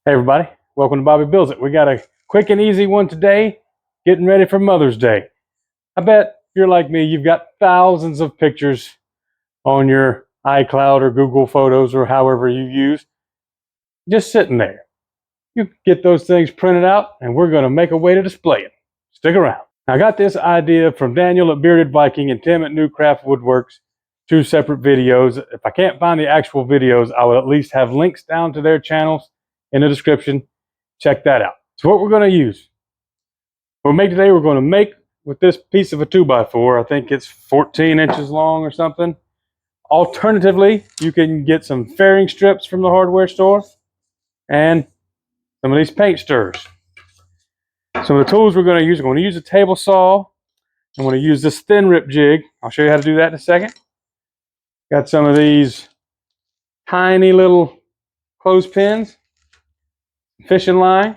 Hey everybody, welcome to Bobby Builds It. We got a quick and easy one today, getting ready for Mother's Day. I bet if you're like me, you've got thousands of pictures on your iCloud or Google Photos or however you use, just sitting there. You get those things printed out and we're going to make a way to display it. Stick around. I got this idea from Daniel at Bearded Viking and Tim at NuKraft Woodworks, two separate videos. If I can't find the actual videos, I will at least have links down to their channels in the description. Check that out. So what we're going to use. We're going to make with this piece of a 2x4. I think it's 14 inches long or something. Alternatively, you can get some fairing strips from the hardware store and some of these paint stirrers. Some of the tools we're going to use a table saw. I'm going to use this thin rip jig. I'll show you how to do that in a second. Got some of these tiny little clothespins, fishing line,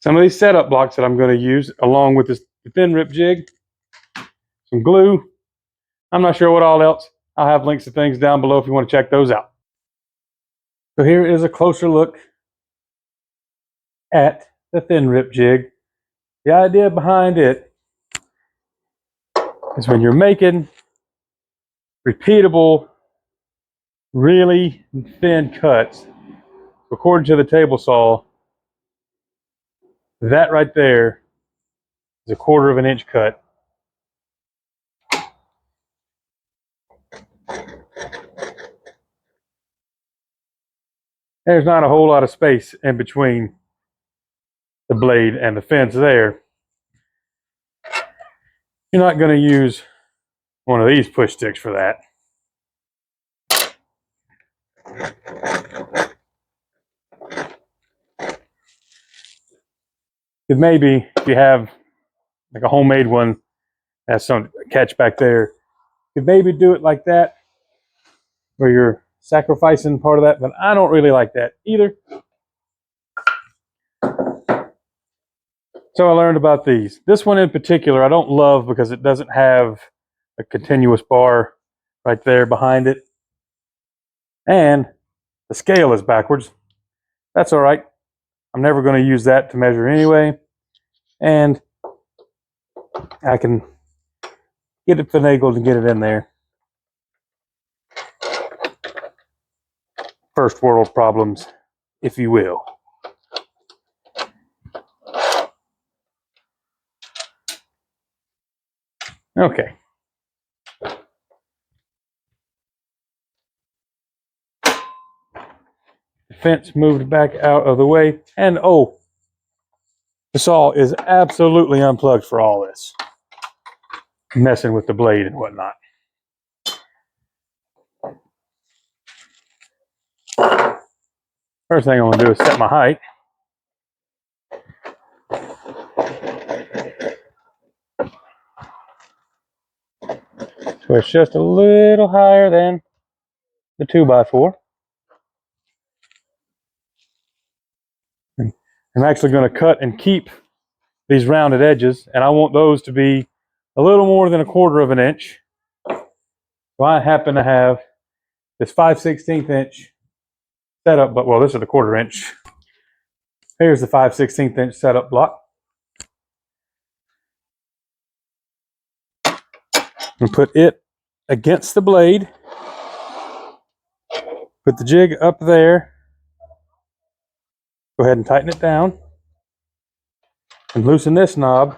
some of these setup blocks that I'm going to use along with this thin rip jig, some glue. I'm not sure what all else. I'll have links to things down below if you want to check those out. So here is a closer look at the thin rip jig. The idea behind it is when you're making repeatable, really thin cuts, according to the table saw, that right there is a 1/4 of an inch cut. There's not a whole lot of space in between the blade and the fence there. You're not going to use one of these push sticks for that. It maybe, if you have like a homemade one, has some catch back there, you could maybe do it like that, where you're sacrificing part of that, but I don't really like that either. So I learned about these. This one in particular, I don't love because it doesn't have a continuous bar right there behind it. And the scale is backwards. That's all right. I'm never going to use that to measure anyway. And I can get it finagled and get it in there. First world problems, if you will. Okay. The fence moved back out of the way. And oh, the saw is absolutely unplugged for all this. Messing with the blade and whatnot. First thing I'm going to do is set my height. So it's just a little higher than the 2x4. I'm actually going to cut and keep these rounded edges, and I want those to be a little more than a 1/4 of an inch. So I happen to have this 5/16 inch setup, but well, this is a 1/4 inch. Here's the 5/16 inch setup block. And put it against the blade. Put the jig up there. Go ahead and tighten it down. And loosen this knob.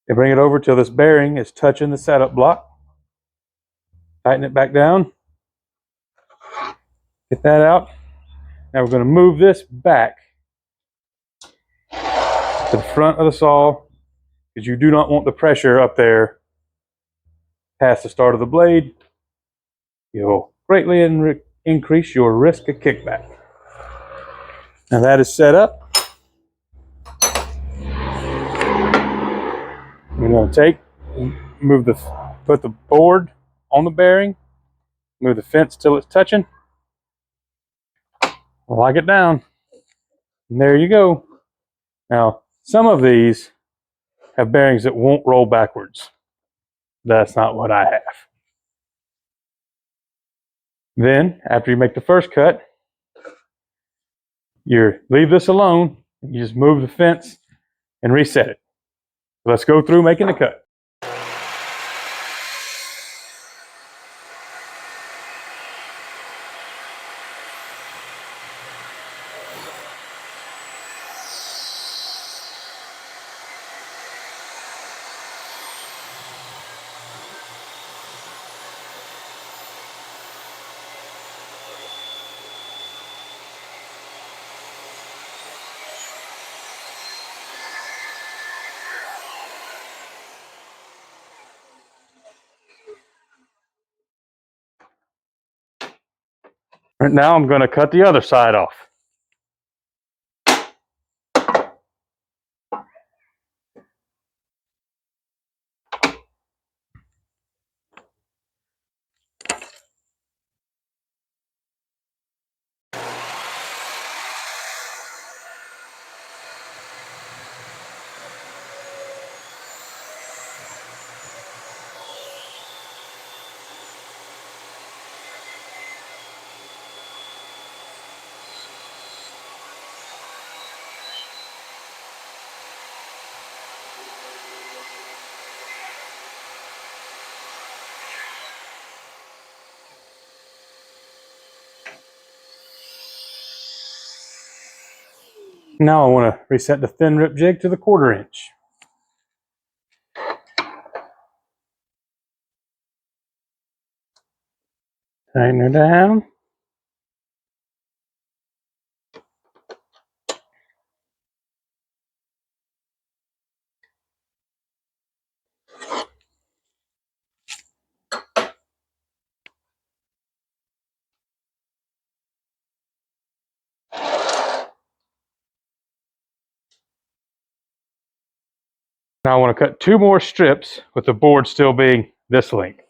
And bring it over till this bearing is touching the setup block. Tighten it back down. Get that out. Now we're going to move this back to the front of the saw, because you do not want the pressure up there past the start of the blade. You'll greatly increase your risk of kickback. Now that is set up. We're going to put the board on the bearing, move the fence till it's touching, lock it down, and there you go. Now, some of these have bearings that won't roll backwards. That's not what I have. Then, after you make the first cut, you leave this alone. You just move the fence and reset it. Let's go through making the cut. Right now I'm going to cut the other side off. Now I want to reset the thin rip jig to the 1/4 inch. Tighten her down. Now I want to cut 2 more strips with the board still being this length.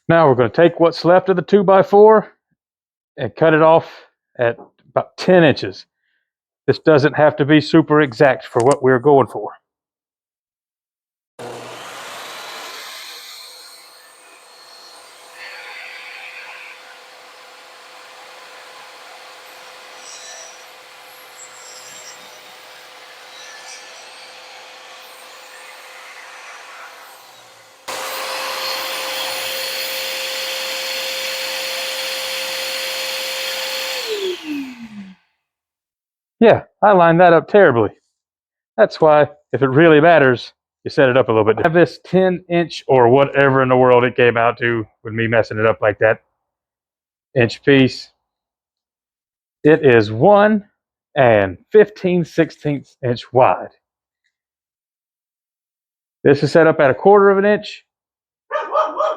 Now we're going to take what's left of the 2x4 and cut it off at about 10 inches. This doesn't have to be super exact for what we're going for. Yeah, I lined that up terribly. That's why, if it really matters, you set it up a little bit. I have this 10-inch or whatever in the world it came out to with me messing it up like that inch piece. It is 1 15/16 inch wide. This is set up at 1/4 of an inch.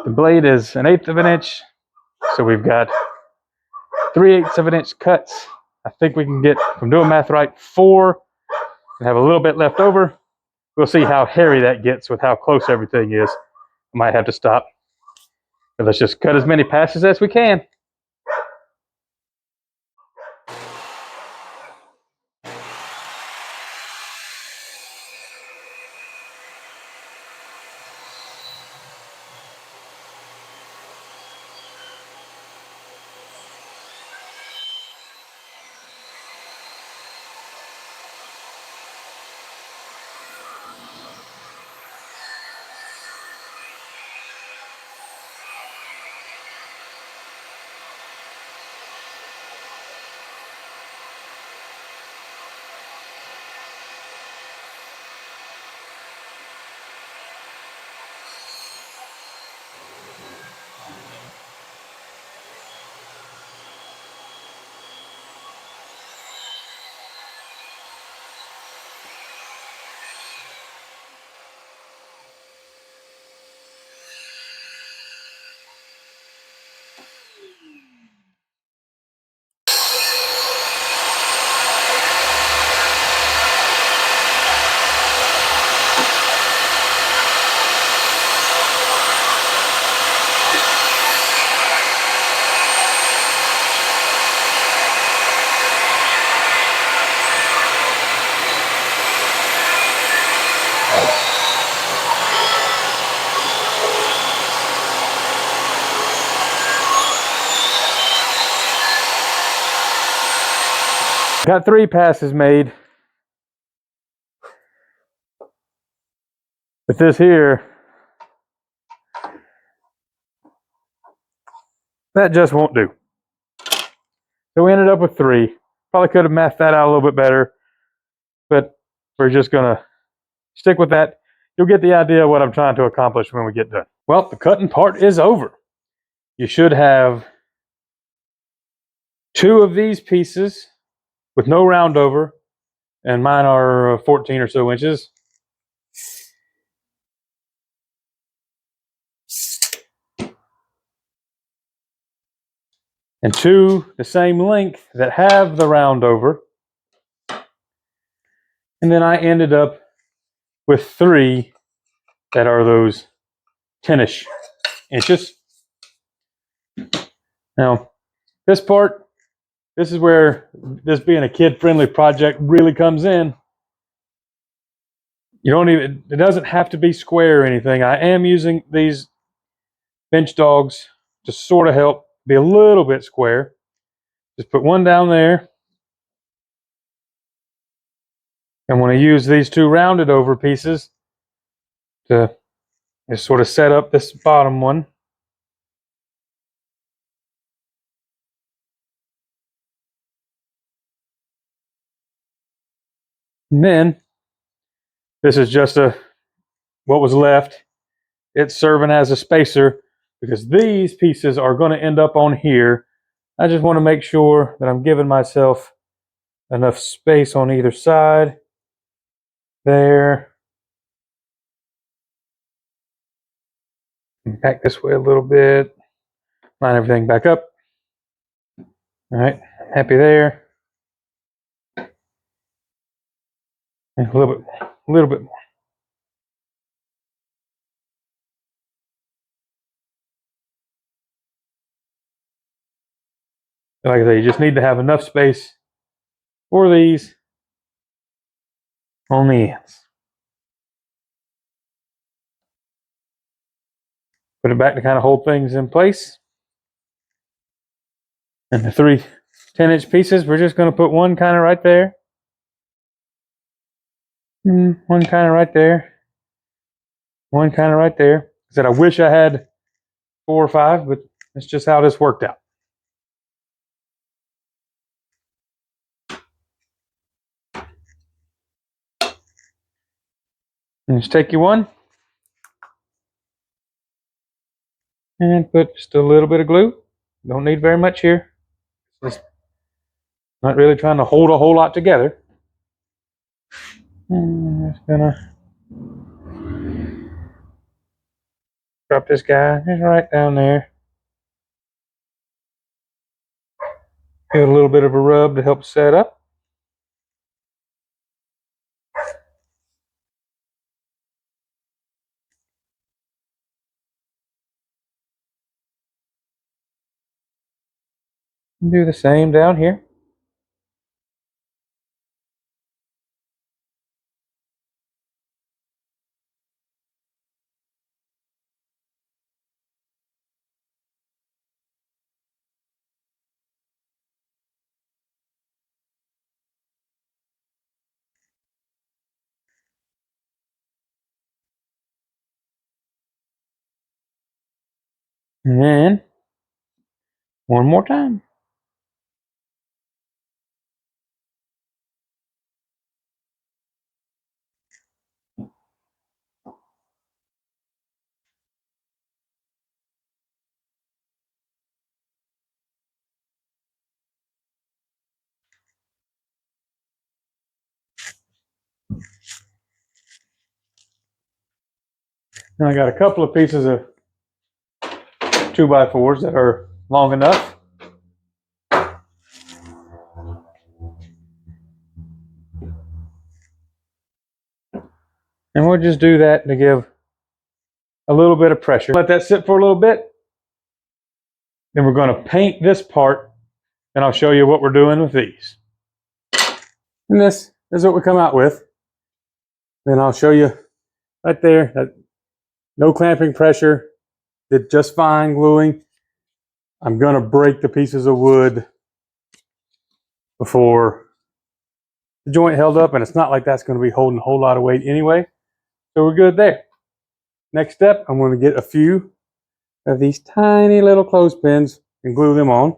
The blade is 1/8 of an inch. So we've got 3/8 of an inch cuts. I think we can get, if I'm doing math right, 4 and have a little bit left over. We'll see how hairy that gets with how close everything is. I might have to stop. But let's just cut as many passes as we can. Got 3 passes made. But this here, that just won't do. So we ended up with 3. Probably could have mathed that out a little bit better, but we're just gonna stick with that. You'll get the idea of what I'm trying to accomplish when we get done. Well, the cutting part is over. You should have 2 of these pieces with no round over, and mine are 14 or so inches. And 2 the same length that have the round over. And then I ended up with 3 that are those 10-ish inches. Now, this part, this is where this being a kid-friendly project really comes in. You don't even, it doesn't have to be square or anything. I am using these bench dogs to sort of help be a little bit square. Just put one down there. I'm going to use these 2 rounded over pieces to just sort of set up this bottom one. And then this is just what was left. It's serving as a spacer because these pieces are going to end up on here. I just want to make sure that I'm giving myself enough space on either side. There. Back this way a little bit. Line everything back up. All right, happy there. And a little bit more. Like I say, you just need to have enough space for these on the ends. Put it back to kind of hold things in place. And the 3 10-inch pieces, we're just going to put one kind of right there. One kind of right there. One kind of right there. I said I wish I had 4 or 5, but that's just how this worked out. And just take your one and put just a little bit of glue. Don't need very much here. Just not really trying to hold a whole lot together. And just gonna drop this guy just right down there. Give it a little bit of a rub to help set up. Do the same down here. And then one more time. Now I got a couple of pieces of 2x4s that are long enough. And we'll just do that to give a little bit of pressure. Let that sit for a little bit. Then we're going to paint this part, and I'll show you what we're doing with these. And this is what we come out with. Then I'll show you right there that no clamping pressure, did just fine gluing. I'm going to break the pieces of wood before the joint held up, and it's not like that's going to be holding a whole lot of weight anyway. So we're good there. Next step, I'm going to get a few of these tiny little clothespins and glue them on.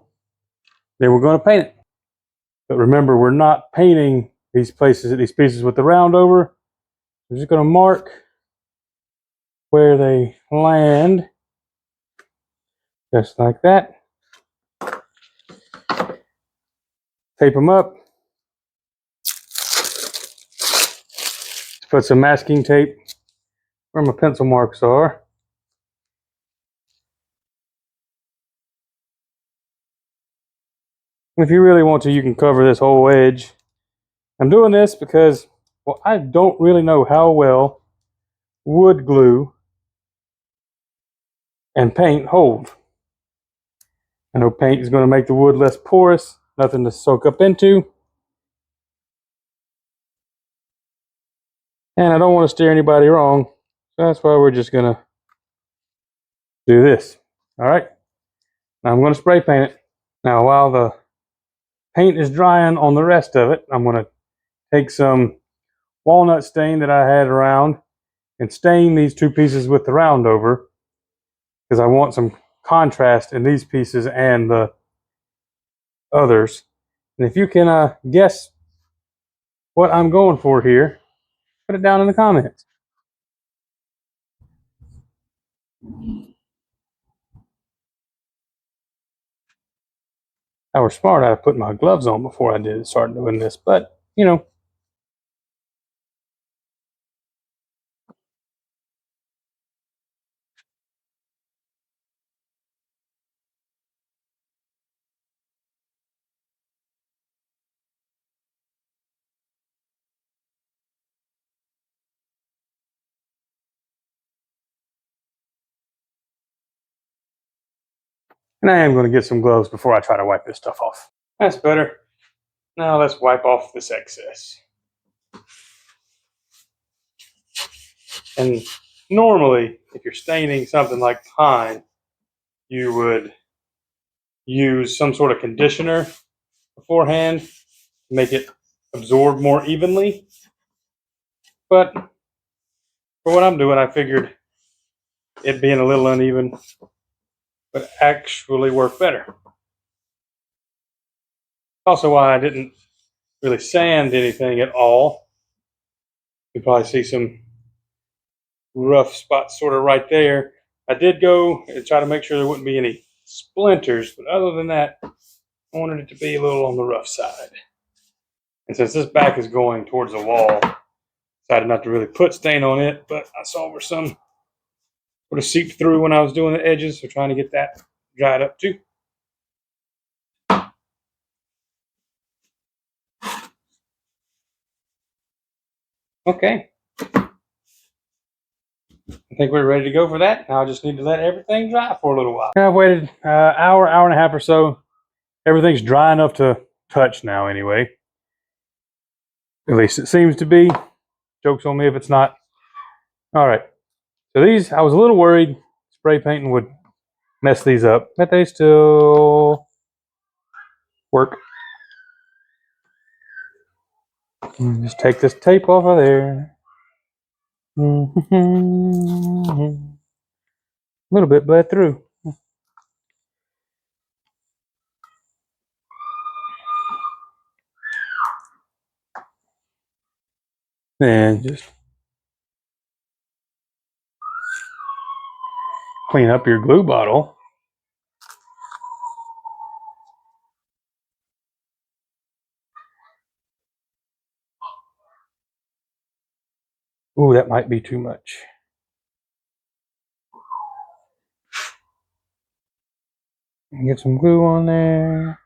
Then we're going to paint it. But remember, we're not painting these pieces with the round over. I'm just going to mark where they land, just like that. Tape them up. Let's put some masking tape where my pencil marks are. If you really want to, you can cover this whole edge. I'm doing this because, well, I don't really know how well wood glue and paint hold. I know paint is going to make the wood less porous, nothing to soak up into. And I don't want to steer anybody wrong, so that's why we're just going to do this. All right, now I'm going to spray paint it. Now while the paint is drying on the rest of it, I'm going to take some walnut stain that I had around and stain these two pieces with the round over, because I want some contrast in these pieces and the others. And if you can guess what I'm going for here, put it down in the comments. I was smart. I put my gloves on before I did start doing this, but you know. And I am going to get some gloves before I try to wipe this stuff off. That's better. Now let's wipe off this excess. And normally, if you're staining something like pine, you would use some sort of conditioner beforehand to make it absorb more evenly. But for what I'm doing, I figured it being a little uneven would actually work better. Also why I didn't really sand anything at all. You can probably see some rough spots sort of right there. I did go and try to make sure there wouldn't be any splinters, but other than that, I wanted it to be a little on the rough side. And since this back is going towards the wall, I decided not to really put stain on it, but I saw where some sort of seeped through when I was doing the edges, so trying to get that dried up too. Okay. I think we're ready to go for that. Now I just need to let everything dry for a little while. I've waited an hour and a half or so. Everything's dry enough to touch now anyway. At least it seems to be. Joke's on me if it's not. All right. So these, I was a little worried spray painting would mess these up, but they still work. Just take this tape off of there. A little bit bled through. And just clean up your glue bottle. Ooh, that might be too much. Get some glue on there.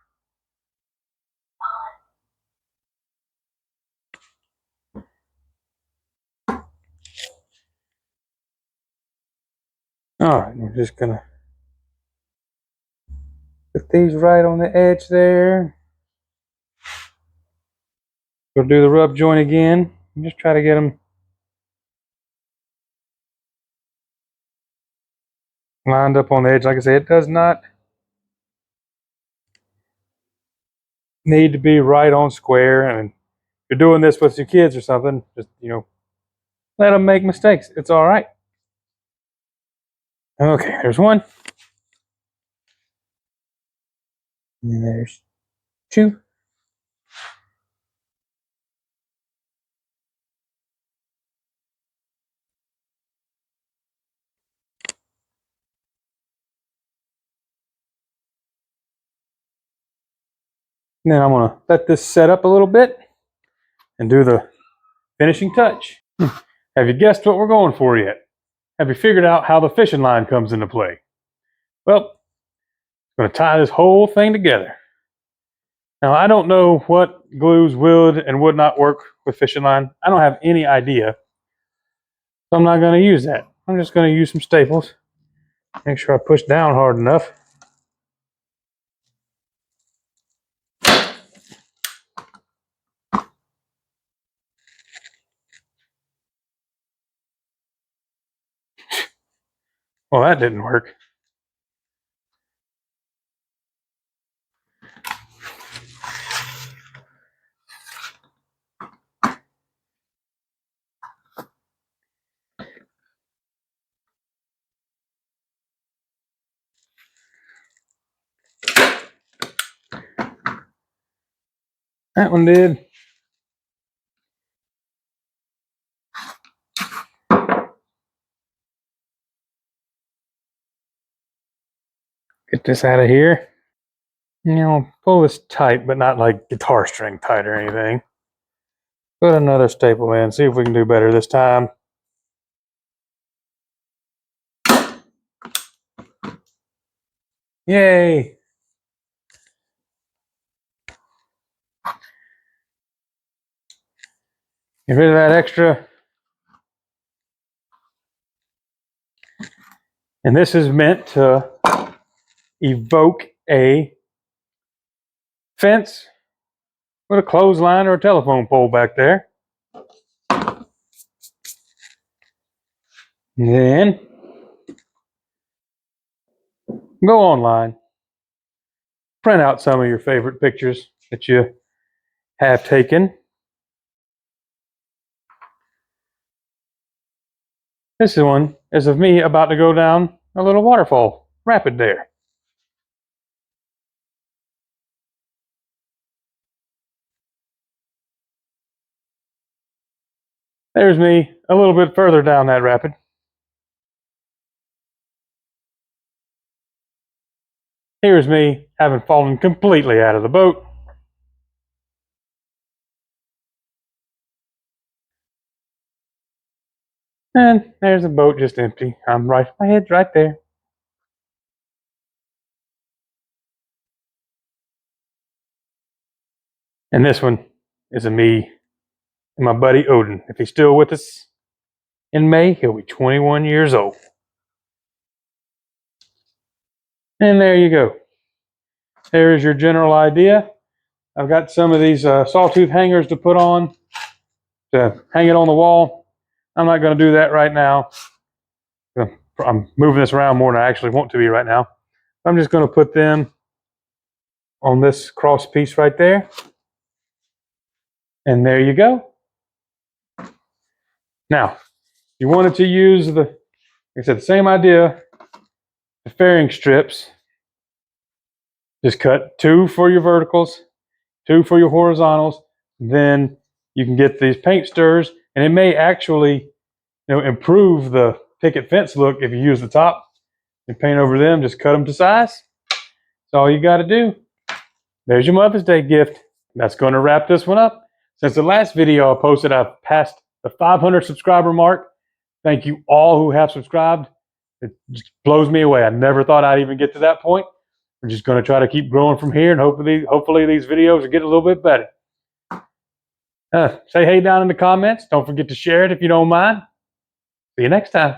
All right, we're just gonna put these right on the edge there. We'll do the rub joint again. Just try to get them lined up on the edge. Like I said, it does not need to be right on square, and you're doing this with your kids or something, just, let them make mistakes. It's all right. Okay, there's one. And there's two. And then I'm going to let this set up a little bit and do the finishing touch. Have you guessed what we're going for yet? Have you figured out how the fishing line comes into play? Well, I'm going to tie this whole thing together. Now, I don't know what glues would and would not work with fishing line. I don't have any idea. So I'm not going to use that. I'm just going to use some staples. Make sure I push down hard enough. Well, that didn't work. That one did. Get this out of here. Pull this tight, but not like guitar string tight or anything. Put another staple in, see if we can do better this time. Yay! Get rid of that extra. And this is meant to evoke a fence with a clothesline or a telephone pole back there. And then go online, print out some of your favorite pictures that you have taken. This one is of me about to go down a little waterfall rapid there. There's me a little bit further down that rapid. Here's me having fallen completely out of the boat. And there's the boat just empty. My head's right there. And this one is of me and my buddy Odin. If he's still with us in May, he'll be 21 years old. And there you go. There is your general idea. I've got some of these sawtooth hangers to put on to hang it on the wall. I'm not going to do that right now. I'm moving this around more than I actually want to be right now. I'm just going to put them on this cross piece right there. And there you go. Now, you wanted to use like I said, the same idea, the fairing strips. Just cut 2 for your verticals, 2 for your horizontals. Then you can get these paint stirrers, and it may actually, improve the picket fence look if you use the top and paint over them. Just cut them to size. That's all you got to do. There's your Mother's Day gift. That's going to wrap this one up. Since the last video I posted, I've passed the 500 subscriber mark. Thank you all who have subscribed. It just blows me away. I never thought I'd even get to that point. We're just going to try to keep growing from here, and hopefully these videos will get a little bit better. Say hey down in the comments. Don't forget to share it if you don't mind. See you next time.